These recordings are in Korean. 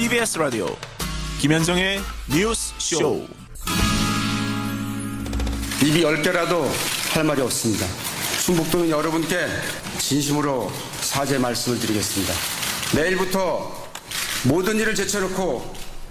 TBS 라디오 김현정의 뉴스 쇼. 입이 10개라도 할 말이 없습니다. 충북도민 여러분께 진심으로 사죄 말씀을 드리겠습니다. 내일부터 모든 일을 제쳐놓고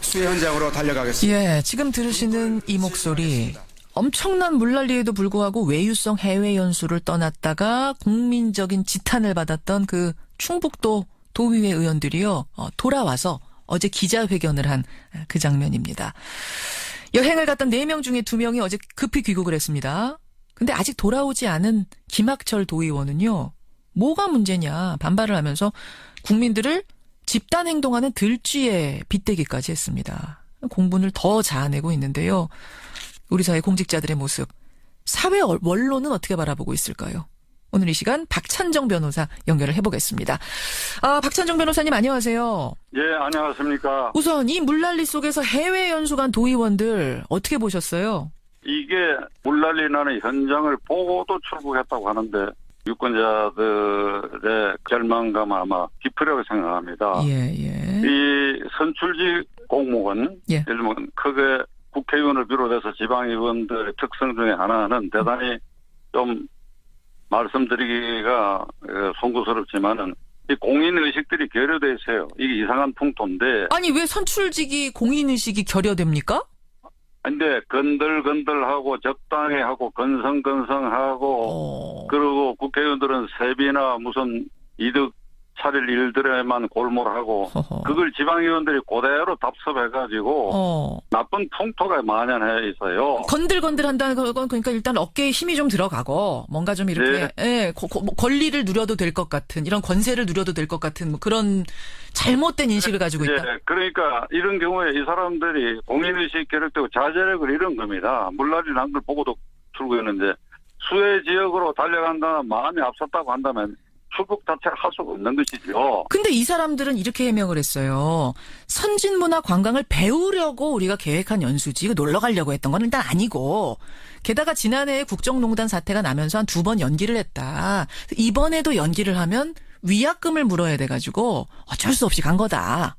수해 현장으로 달려가겠습니다. 예, 지금 들으시는 이 목소리. 엄청난 물난리에도 불구하고 외유성 해외 연수를 떠났다가 국민적인 지탄을 받았던 그 충북도 도의회 의원들이요, 돌아와서 어제 기자회견을 한 그 장면입니다. 여행을 갔던 4명 중에 2명이 어제 급히 귀국을 했습니다. 근데 아직 돌아오지 않은 김학철 도의원은요, 뭐가 문제냐 반발을 하면서 국민들을 집단 행동하는 들쥐에 빗대기까지 했습니다. 공분을 더 자아내고 있는데요. 우리 사회 공직자들의 모습, 사회 원로는 어떻게 바라보고 있을까요? 오늘 이 시간 박찬정 변호사 연결을 해보겠습니다. 박찬정 변호사님 안녕하세요. 예, 안녕하십니까. 우선 이 물난리 속에서 해외 연수 간 도의원들 어떻게 보셨어요? 이게 물난리 나는 현장을 보고도 출국했다고 하는데 유권자들의 절망감은 아마 깊으라고 생각합니다. 예. 이 선출직 공무원, 예. 예를 들면 크게 국회의원을 비롯해서 지방의원들의 특성 중에 하나는 대단히 좀 말씀드리기가 송구스럽지만은 이 공인의식들이 결여돼 있어요. 이게 이상한 풍토인데. 아니 왜 선출직이 공인의식이 결여됩니까? 근데 건들건들하고 적당히 하고 건성건성하고 그리고 국회의원들은 세비나 무슨 이득 차릴 일들에만 골몰하고 그걸 지방의원들이 그대로 답습해가지고 나쁜 풍토가 만연해 있어요. 건들건들한다는 건 그러니까 일단 어깨에 힘이 좀 들어가고 뭔가 좀 이렇게 권리를 누려도 될 것 같은 이런 권세를 누려도 될 것 같은 뭐 그런 잘못된 인식을 가지고 있다. 그러니까 이런 경우에 이 사람들이 공인의식 결여되고 자제력을 잃은 겁니다. 물난리 난 걸 보고도 출국했는데 수해 지역으로 달려간다는 마음이 앞섰다고 한다면 출국 자체를 할 수가 없는 것이죠. 근데 이 사람들은 이렇게 해명을 했어요. 선진문화 관광을 배우려고 우리가 계획한 연수지 놀러 가려고 했던 건 일단 아니고 게다가 지난해에 국정농단 사태가 나면서 한 2번 연기를 했다. 이번에도 연기를 하면 위약금을 물어야 돼가지고 어쩔 수 없이 간 거다.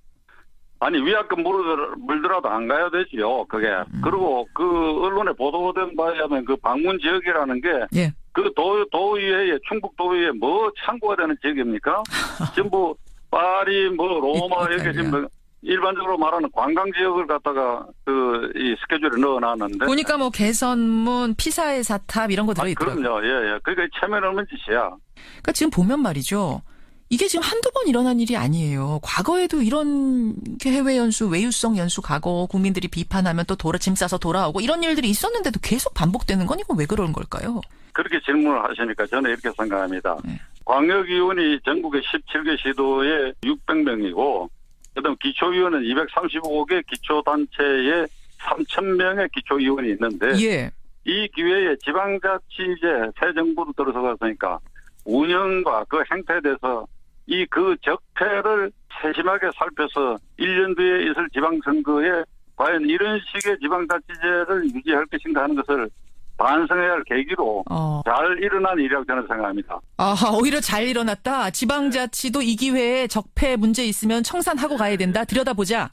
아니 위약금 물더라도 안 가야 되지요. 그게. 그리고 그 언론에 보도된 바에 하면 그 방문 지역이라는 게 그 도의회에 충북 도의회에 뭐 참고가 되는 지역입니까? 전부 파리 뭐 로마 이렇게 지금 일반적으로 말하는 관광 지역을 갖다가 이 스케줄에 넣어놨는데 보니까 뭐 개선문, 피사의 사탑 이런 거 들어있더라고요. 그럼요. 예. 그러니까 체면 없는 짓이야. 그러니까 지금 보면 말이죠. 이게 지금 한두 번 일어난 일이 아니에요. 과거에도 이런 해외 연수, 외유성 연수 가고 국민들이 비판하면 또 짐 싸서 돌아오고 이런 일들이 있었는데도 계속 반복되는 건 이건 왜 그런 걸까요? 그렇게 질문을 하시니까 저는 이렇게 생각합니다. 광역위원이 전국의 17개 시도에 600명이고 그다음 기초위원은 235개 기초단체에 3,000명의 기초위원이 있는데 이 기회에 지방자치제 새 정부로 들어서갔으니까 운영과 그 행태에 대해서 그 적폐를 세심하게 살펴서 1년 뒤에 있을 지방선거에 과연 이런 식의 지방자치제를 유지할 것인가 하는 것을 반성해야 할 계기로 잘 일어난 일이라고 저는 생각합니다. 오히려 잘 일어났다. 지방자치도 이 기회에 적폐 문제 있으면 청산하고 가야 된다. 들여다보자.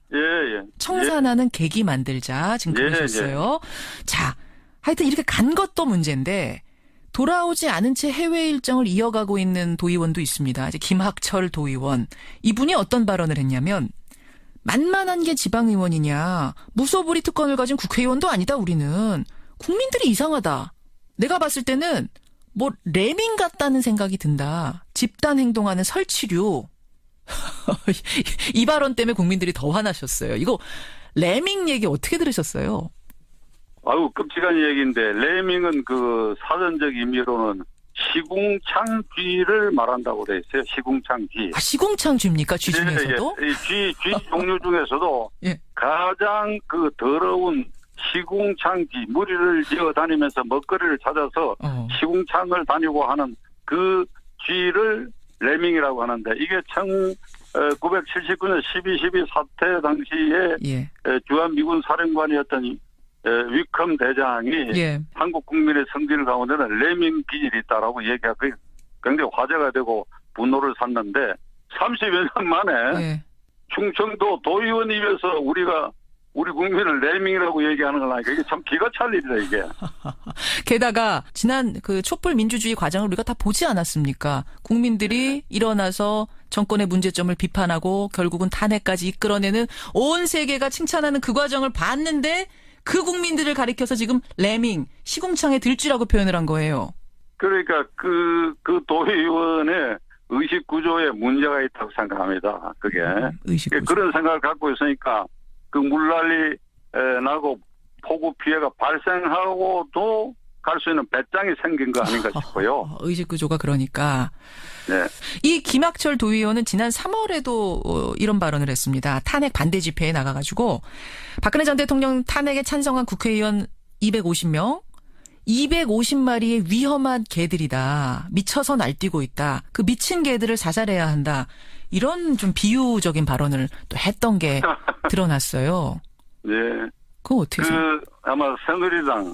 청산하는 계기 만들자. 지금 그러셨어요. 자, 하여튼 이렇게 간 것도 문제인데 돌아오지 않은 채 해외 일정을 이어가고 있는 도의원도 있습니다. 이제 김학철 도의원. 이분이 어떤 발언을 했냐면 만만한 게 지방의원이냐. 무소불위 특권을 가진 국회의원도 아니다 우리는. 국민들이 이상하다. 내가 봤을 때는 뭐 레밍 같다는 생각이 든다. 집단 행동하는 설치류. 이 발언 때문에 국민들이 더 화나셨어요. 이거 레밍 얘기 어떻게 들으셨어요? 아유 끔찍한 얘기인데 레밍은 그 사전적 의미로는 시궁창쥐를 말한다고 돼 있어요. 시궁창쥐. 시궁창쥐입니까? 쥐 중에서도? 쥐 종류 중에서도 가장 그 더러운 시궁창쥐, 무리를 지어 다니면서 먹거리를 찾아서 시궁창을 다니고 하는 그 쥐를 레밍이라고 하는데 이게 1979년 12.12 사태 당시에 주한미군 사령관이었던 위컴 대장이 한국 국민의 성질 가운데는 레밍 기질이 있다라고 얘기하고 굉장히 화제가 되고 분노를 샀는데 30여 년 만에 충청도 도의원 입에서 우리 국민을 레밍이라고 얘기하는 건 아니까 이게 참 기가 찰 일이다 이게. 게다가 지난 그 촛불 민주주의 과정을 우리가 다 보지 않았습니까? 국민들이 일어나서 정권의 문제점을 비판하고 결국은 탄핵까지 이끌어내는 온 세계가 칭찬하는 그 과정을 봤는데 그 국민들을 가리켜서 지금 레밍, 시궁창에 들쥐라고 표현을 한 거예요. 그러니까 그 도의원의 의식 구조에 문제가 있다고 생각합니다. 그게. 의식 구조. 그런 생각을 갖고 있으니까 그 물난리 나고 폭우 피해가 발생하고도 갈 수 있는 배짱이 생긴 거 아닌가 싶어요. 의식 구조가 그러니까. 네. 이 김학철 도의원은 지난 3월에도 이런 발언을 했습니다. 탄핵 반대 집회에 나가가지고 박근혜 전 대통령 탄핵에 찬성한 국회의원 250명, 250마리의 위험한 개들이다. 미쳐서 날뛰고 있다. 그 미친 개들을 사살해야 한다. 이런 좀 비유적인 발언을 또 했던 게 드러났어요. 네. 그거 어떻게 생각해요? 아마 새누리당,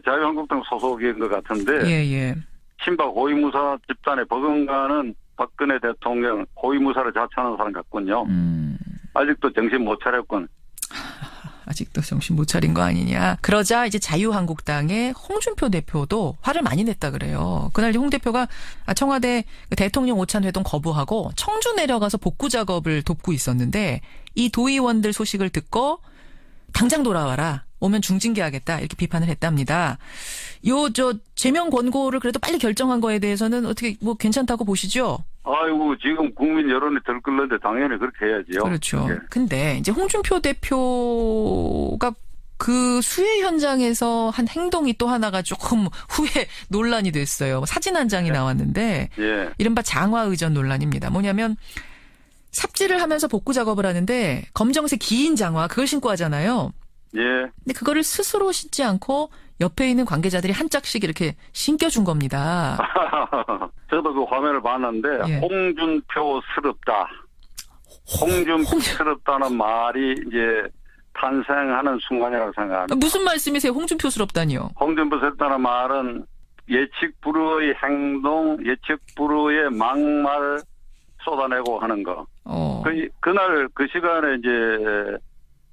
자유한국당 소속인 것 같은데. 예. 친박 호위무사 집단에 버금가는 박근혜 대통령 호위무사를 자처하는 사람 같군요. 아직도 정신 못 차렸군. 아직도 정신 못 차린 거 아니냐. 그러자 이제 자유한국당의 홍준표 대표도 화를 많이 냈다 그래요. 그날 홍 대표가 청와대 대통령 오찬 회동 거부하고 청주 내려가서 복구 작업을 돕고 있었는데 이 도의원들 소식을 듣고 당장 돌아와라. 오면 중징계하겠다. 이렇게 비판을 했답니다. 제명 권고를 그래도 빨리 결정한 거에 대해서는 어떻게 괜찮다고 보시죠? 아이고, 지금 국민 여론이 들끓는데 당연히 그렇게 해야지요. 그렇죠. 네. 근데 이제 홍준표 대표가 그 수해 현장에서 한 행동이 또 하나가 조금 후에 논란이 됐어요. 사진 한 장이 나왔는데 예. 이른바 장화의전 논란입니다. 뭐냐면 삽질을 하면서 복구 작업을 하는데 검정색 긴 장화 그걸 신고 하잖아요. 예. 근데 그거를 스스로 신지 않고 옆에 있는 관계자들이 한 짝씩 이렇게 신겨준 겁니다. 저도 그 화면을 봤는데 예. 홍준표스럽다. 홍준표스럽다는 말이 이제 탄생하는 순간이라고 생각합니다. 무슨 말씀이세요? 홍준표스럽다니요? 홍준표스럽다는 말은 예측 불허의 행동, 예측 불허의 막말 쏟아내고 하는 거. 그날 그 시간에 이제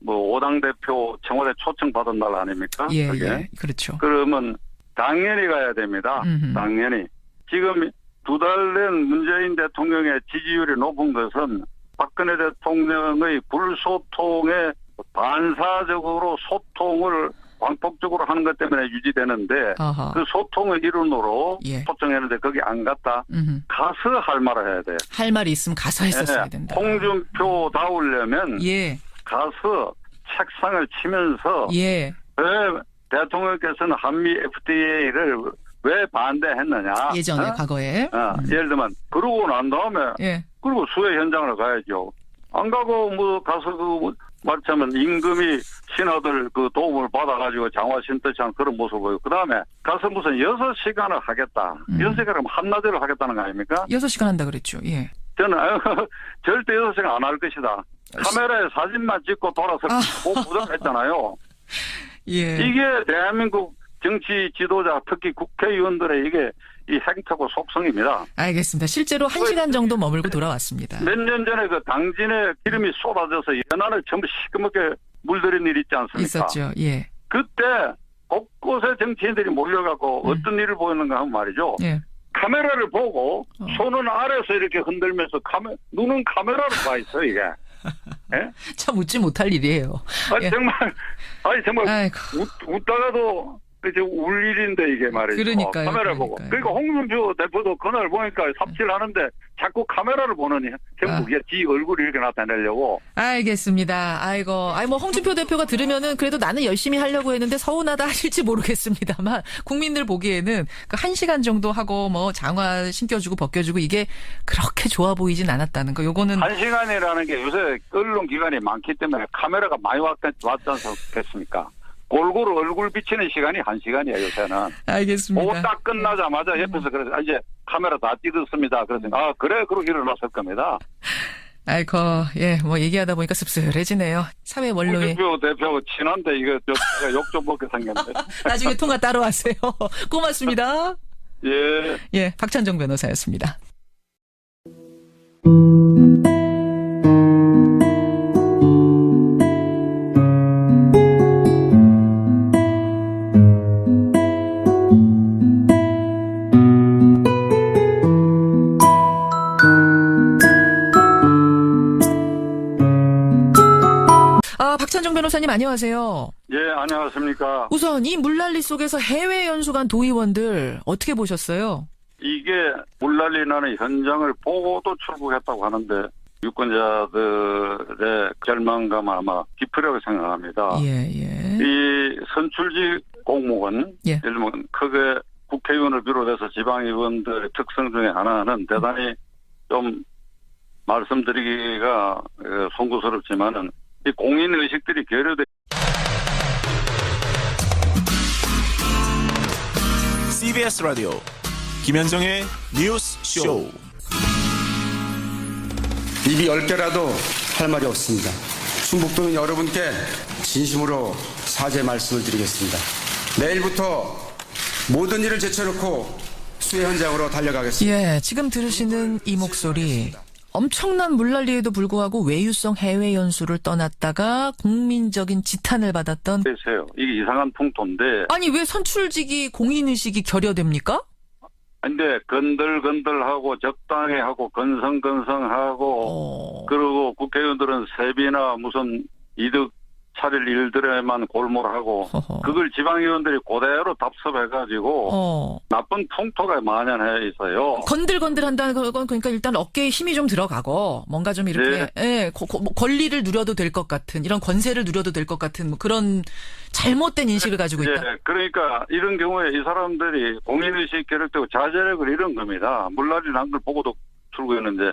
오당 대표 청와대 초청 받은 날 아닙니까? 예, 그게? 예, 그렇죠. 그러면 당연히 가야 됩니다. 당연히. 지금 2달 된 문재인 대통령의 지지율이 높은 것은 박근혜 대통령의 불소통에 반사적으로 소통을 광폭적으로 하는 것 때문에 유지되는데 아하. 그 소통의 일원으로 예. 초청했는데 거기 안 갔다. 가서 할 말을 해야 돼요. 할 말이 있으면 가서 했었어야 된다. 홍준표 다우려면 예. 가서 책상을 치면서 예. 왜 대통령께서는 한미 FTA를 왜 반대했느냐. 예전에 과거에. 예를 들면 그러고 난 다음에 예. 그리고 수해 현장을 가야죠. 안 가고 가서 말하자면 임금이 신하들 그 도움을 받아가지고 장화 신듯이 하는 그런 모습을 보이고 그 다음에 가서 무슨 6시간을 하겠다. 6시간을 한낮을 하겠다는 거 아닙니까? 6시간 한다 그랬죠. 예. 저는 절대 6시간 안 할 것이다. 카메라에 사진만 찍고 돌아서 꼭 부정했잖아요. 예. 이게 대한민국 정치 지도자 특히 국회의원들의 이게 이 행태고 속성입니다. 알겠습니다. 실제로 1시간 정도 머물고 돌아왔습니다. 몇 년 전에 그 당진에 기름이 쏟아져서 연안을 전부 시커멓게 물들인 일 있지 않습니까? 있었죠. 예. 그때 곳곳에 정치인들이 몰려가고 어떤 일을 보였는가 하면 말이죠. 예. 카메라를 보고 손은 아래서 이렇게 흔들면서 눈은 카메라로 봐 있어 이게. 예? 참 웃지 못할 일이에요. 예. 정말 아이고. 웃다가도 이제 울 일인데 이게 말이죠. 그러니까요. 카메라 보고. 그러니까 홍준표 대표도 그날 보니까 삽질하는데 자꾸 카메라를 보느니 결국 지 얼굴을 이렇게 나타내려고. 알겠습니다. 아이고, 홍준표 대표가 들으면은 그래도 나는 열심히 하려고 했는데 서운하다 하실지 모르겠습니다만 국민들 보기에는 그 1시간 정도 하고 장화 신겨주고 벗겨주고 이게 그렇게 좋아 보이진 않았다는 거. 요거는 1시간이라는 게 요새 언론 기관이 많기 때문에 카메라가 많이 왔지 않겠습니까? 골고루 얼굴 비치는 시간이 1시간이에요, 요새는. 알겠습니다. 딱 끝나자마자 옆에서 그래서 이제 카메라 다 찍었습니다. 그래서 그래, 그러고 일어났을 겁니다. 아이고, 예, 얘기하다 보니까 씁쓸해지네요. 사회 원로에. 홍준표 대표하고 친한데 이거 욕 좀 먹게 생겼네. 나중에 통화 따로 하세요. 고맙습니다. 예. 예, 박찬정 변호사였습니다. 박찬정 변호사님 안녕하세요. 예, 안녕하십니까. 우선 이 물난리 속에서 해외 연수 간 도의원들 어떻게 보셨어요? 이게 물난리 나는 현장을 보고도 출국했다고 하는데 유권자들의 절망감 아마 깊으라고 생각합니다. 예. 이 선출직 공무원, 예. 예를 들면 크게 국회의원을 비롯해서 지방의원들의 특성 중에 하나는 대단히 좀 말씀드리기가 송구스럽지만은 이 공인의식들이 결여돼 CBS 라디오 김현정의 뉴스 쇼. 입이 10개라도 할 말이 없습니다. 충북도민 여러분께 진심으로 사죄 말씀을 드리겠습니다. 내일부터 모든 일을 제쳐놓고 수해 현장으로 달려가겠습니다. 예, 지금 들으시는 이 목소리 엄청난 물난리에도 불구하고 외유성 해외 연수를 떠났다가 국민적인 지탄을 받았던 있어요. 이게 이상한 풍토인데 아니 왜 선출직이 공인의식이 결여됩니까? 근데 건들건들하고 적당히 하고 건성건성하고 그리고 국회의원들은 세비나 무슨 이득 차릴 일들에만 골몰하고 허허. 그걸 지방의원들이 그대로 답습해가지고 나쁜 풍토가 만연해 있어요. 건들건들한다는 건 그러니까 일단 어깨에 힘이 좀 들어가고 뭔가 좀 이렇게 뭐 권리를 누려도 될 것 같은 이런 권세를 누려도 될 것 같은 뭐 그런 잘못된 인식을 가지고 있다. 예, 그러니까 이런 경우에 이 사람들이 공인의식 결여되고 자제력을 잃은 겁니다. 물난리 난 걸 보고도 출구했는데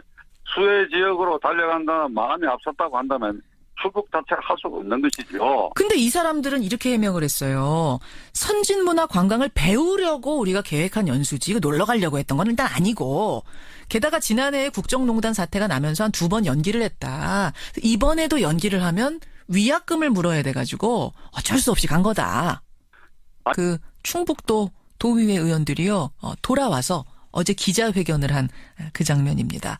수해 지역으로 달려간다 마음이 앞섰다고 한다면 출국 자체를 할 수가 없는 것이죠. 근데 이 사람들은 이렇게 해명을 했어요. 선진문화 관광을 배우려고 우리가 계획한 연수지 이거 놀러 가려고 했던 건 일단 아니고 게다가 지난해에 국정농단 사태가 나면서 한 2번 연기를 했다. 이번에도 연기를 하면 위약금을 물어야 돼가지고 어쩔 수 없이 간 거다. 그 충북도 도의회 의원들이요 돌아와서 어제 기자회견을 한 그 장면입니다.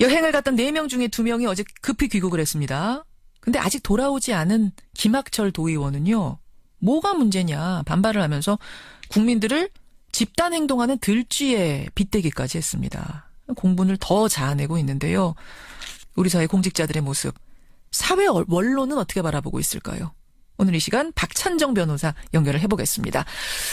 여행을 갔던 4명 중에 2명이 어제 급히 귀국을 했습니다. 근데 아직 돌아오지 않은 김학철 도의원은요. 뭐가 문제냐 반발을 하면서 국민들을 집단 행동하는 들쥐에 빗대기까지 했습니다. 공분을 더 자아내고 있는데요. 우리 사회 공직자들의 모습, 사회 원로는 어떻게 바라보고 있을까요? 오늘 이 시간 박찬정 변호사 연결을 해보겠습니다.